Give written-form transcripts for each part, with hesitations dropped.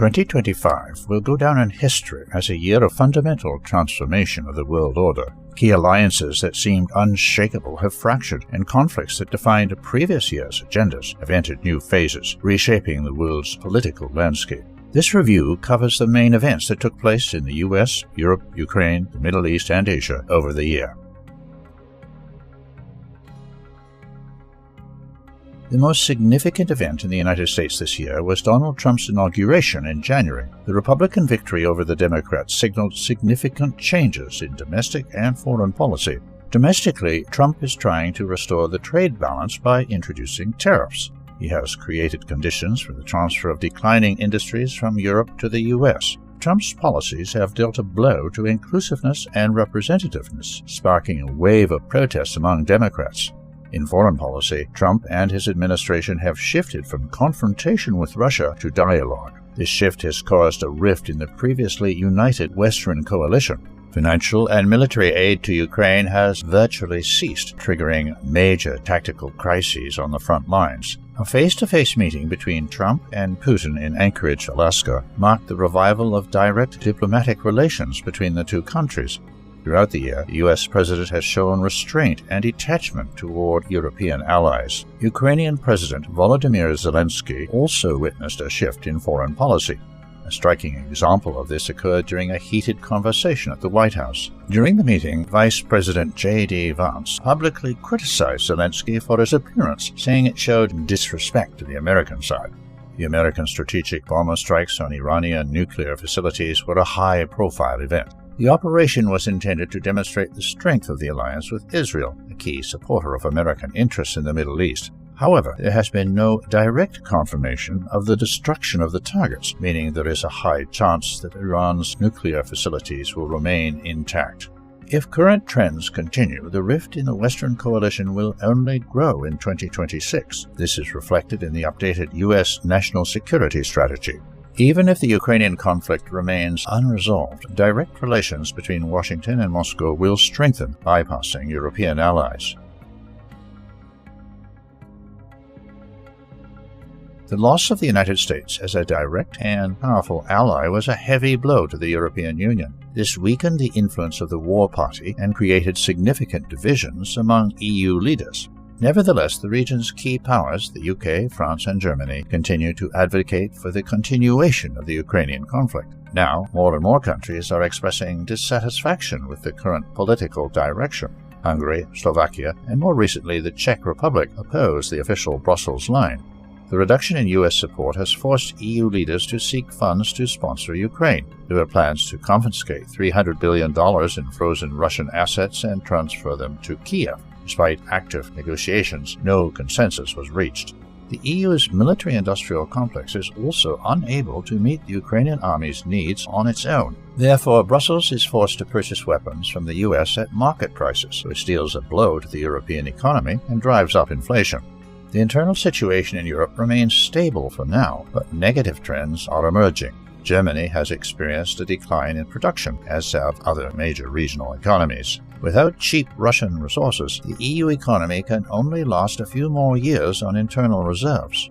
2025 will go down in history as a year of fundamental transformation of the world order. Key alliances that seemed unshakable have fractured, and conflicts that defined previous year's agendas have entered new phases, reshaping the world's political landscape. This review covers the main events that took place in the US, Europe, Ukraine, the Middle East, and Asia over the year. The most significant event in the United States this year was Donald Trump's inauguration in January. The Republican victory over the Democrats signaled significant changes in domestic and foreign policy. Domestically, Trump is trying to restore the trade balance by introducing tariffs. He has created conditions for the transfer of declining industries from Europe to the US. Trump's policies have dealt a blow to inclusiveness and representativeness, sparking a wave of protests among Democrats. In foreign policy, Trump and his administration have shifted from confrontation with Russia to dialogue. This shift has caused a rift in the previously united Western coalition. Financial and military aid to Ukraine has virtually ceased, triggering major tactical crises on the front lines. A face-to-face meeting between Trump and Putin in Anchorage, Alaska, marked the revival of direct diplomatic relations between the two countries. Throughout the year, the U.S. president has shown restraint and detachment toward European allies. Ukrainian President Volodymyr Zelensky also witnessed a shift in foreign policy. A striking example of this occurred during a heated conversation at the White House. During the meeting, Vice President J.D. Vance publicly criticized Zelensky for his appearance, saying it showed disrespect to the American side. The American strategic bomber strikes on Iranian nuclear facilities were a high-profile event. The operation was intended to demonstrate the strength of the alliance with Israel, a key supporter of American interests in the Middle East. However, there has been no direct confirmation of the destruction of the targets, meaning there is a high chance that Iran's nuclear facilities will remain intact. If current trends continue, the rift in the Western coalition will only grow in 2026. This is reflected in the updated U.S. national security strategy. Even if the Ukrainian conflict remains unresolved, direct relations between Washington and Moscow will strengthen, bypassing European allies. The loss of the United States as a direct and powerful ally was a heavy blow to the European Union. This weakened the influence of the war party and created significant divisions among EU leaders. Nevertheless, the region's key powers, the UK, France, and Germany, continue to advocate for the continuation of the Ukrainian conflict. Now, more and more countries are expressing dissatisfaction with the current political direction. Hungary, Slovakia, and more recently the Czech Republic oppose the official Brussels line. The reduction in U.S. support has forced EU leaders to seek funds to sponsor Ukraine. There are plans to confiscate $300 billion in frozen Russian assets and transfer them to Kiev. Despite active negotiations, no consensus was reached. The EU's military-industrial complex is also unable to meet the Ukrainian army's needs on its own. Therefore, Brussels is forced to purchase weapons from the US at market prices, which deals a blow to the European economy and drives up inflation. The internal situation in Europe remains stable for now, but negative trends are emerging. Germany has experienced a decline in production, as have other major regional economies. Without cheap Russian resources, the EU economy can only last a few more years on internal reserves.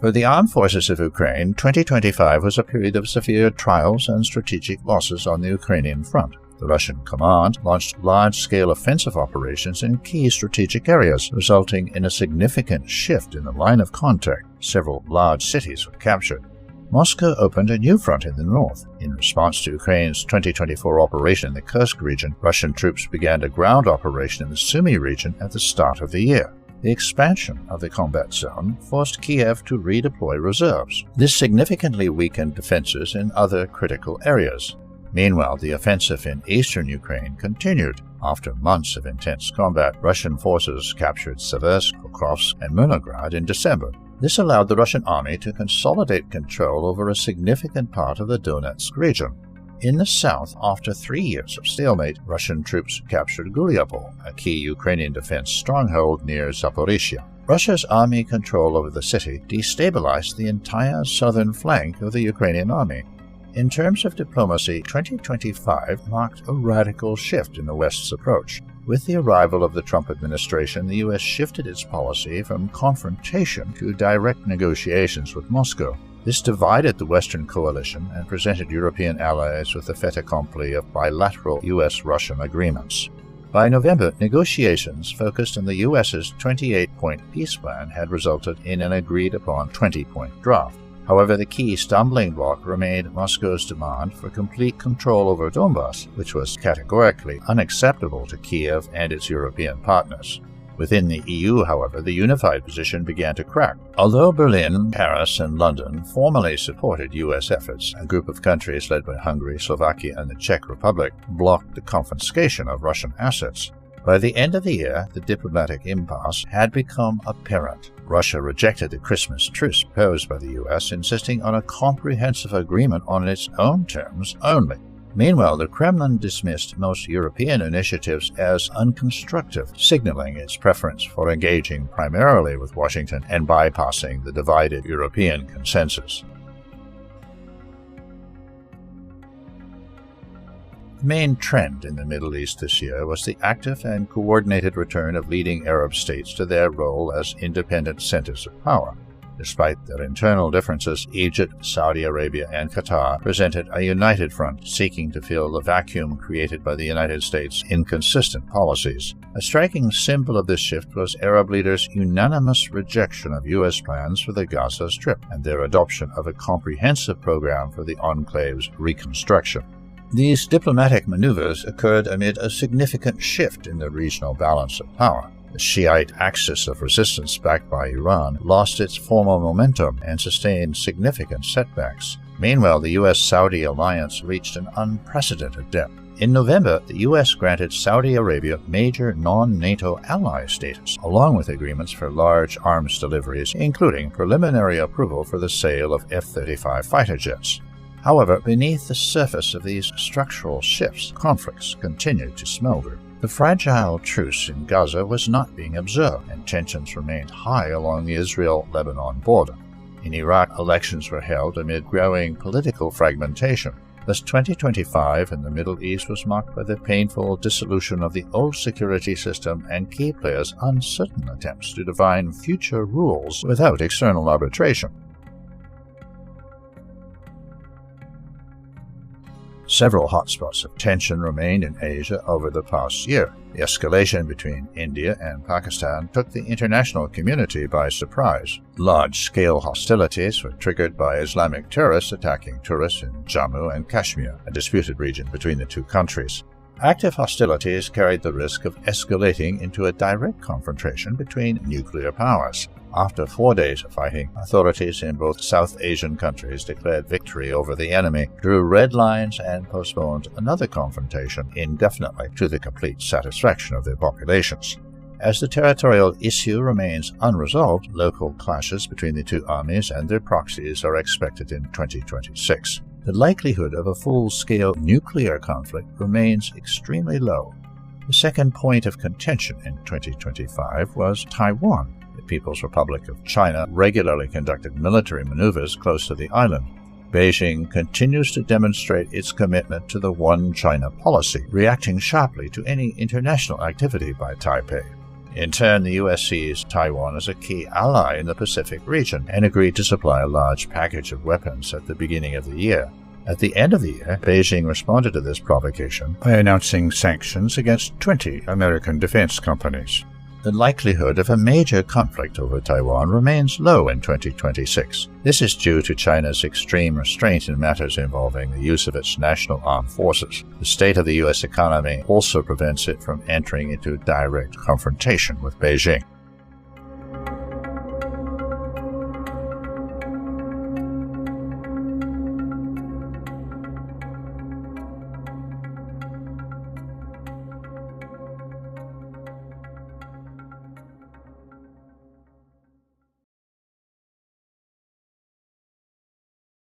For the armed forces of Ukraine, 2025 was a period of severe trials and strategic losses on the Ukrainian front. The Russian command launched large-scale offensive operations in key strategic areas, resulting in a significant shift in the line of contact. Several large cities were captured. Moscow opened a new front in the north. In response to Ukraine's 2024 operation in the Kursk region, Russian troops began a ground operation in the Sumy region at the start of the year. The expansion of the combat zone forced Kiev to redeploy reserves. This significantly weakened defenses in other critical areas. Meanwhile, the offensive in eastern Ukraine continued. After months of intense combat, Russian forces captured Seversk, Pokrovsk, and Milnograd in December. This allowed the Russian army to consolidate control over a significant part of the Donetsk region. In the south, after 3 years of stalemate, Russian troops captured Guliapol, a key Ukrainian defense stronghold near Zaporizhia. Russia's army control over the city destabilized the entire southern flank of the Ukrainian army. In terms of diplomacy, 2025 marked a radical shift in the West's approach. With the arrival of the Trump administration, the U.S. shifted its policy from confrontation to direct negotiations with Moscow. This divided the Western coalition and presented European allies with the fait accompli of bilateral U.S.-Russian agreements. By November, negotiations focused on the U.S.'s 28-point peace plan had resulted in an agreed-upon 20-point draft. However, the key stumbling block remained Moscow's demand for complete control over Donbas, which was categorically unacceptable to Kiev and its European partners. Within the EU, however, the unified position began to crack. Although Berlin, Paris, and London formally supported U.S. efforts, a group of countries led by Hungary, Slovakia, and the Czech Republic blocked the confiscation of Russian assets. By the end of the year, the diplomatic impasse had become apparent. Russia rejected the Christmas truce proposed by the U.S., insisting on a comprehensive agreement on its own terms only. Meanwhile, the Kremlin dismissed most European initiatives as unconstructive, signaling its preference for engaging primarily with Washington and bypassing the divided European consensus. The main trend in the Middle East this year was the active and coordinated return of leading Arab states to their role as independent centers of power. Despite their internal differences, Egypt, Saudi Arabia, and Qatar presented a united front seeking to fill the vacuum created by the United States' inconsistent policies. A striking symbol of this shift was Arab leaders' unanimous rejection of U.S. plans for the Gaza Strip and their adoption of a comprehensive program for the enclave's reconstruction. These diplomatic maneuvers occurred amid a significant shift in the regional balance of power. The Shiite axis of resistance backed by Iran lost its former momentum and sustained significant setbacks. Meanwhile, the U.S.-Saudi alliance reached an unprecedented depth. In November, the U.S. granted Saudi Arabia major non-NATO ally status, along with agreements for large arms deliveries, including preliminary approval for the sale of F-35 fighter jets. However, beneath the surface of these structural shifts, conflicts continued to smolder. The fragile truce in Gaza was not being observed, and tensions remained high along the Israel-Lebanon border. In Iraq, elections were held amid growing political fragmentation. Thus, 2025 in the Middle East was marked by the painful dissolution of the old security system and key players' uncertain attempts to define future rules without external arbitration. Several hotspots of tension remained in Asia over the past year. The escalation between India and Pakistan took the international community by surprise. Large-scale hostilities were triggered by Islamic terrorists attacking tourists in Jammu and Kashmir, a disputed region between the two countries. Active hostilities carried the risk of escalating into a direct confrontation between nuclear powers. After 4 days of fighting, authorities in both South Asian countries declared victory over the enemy, drew red lines, and postponed another confrontation indefinitely to the complete satisfaction of their populations. As the territorial issue remains unresolved, local clashes between the two armies and their proxies are expected in 2026. The likelihood of a full-scale nuclear conflict remains extremely low. The second point of contention in 2025 was Taiwan. The People's Republic of China regularly conducted military maneuvers close to the island. Beijing continues to demonstrate its commitment to the One China policy, reacting sharply to any international activity by Taipei. In turn, the U.S. sees Taiwan as a key ally in the Pacific region and agreed to supply a large package of weapons at the beginning of the year. At the end of the year, Beijing responded to this provocation by announcing sanctions against 20 American defense companies. The likelihood of a major conflict over Taiwan remains low in 2026. This is due to China's extreme restraint in matters involving the use of its national armed forces. The state of the U.S. economy also prevents it from entering into direct confrontation with Beijing.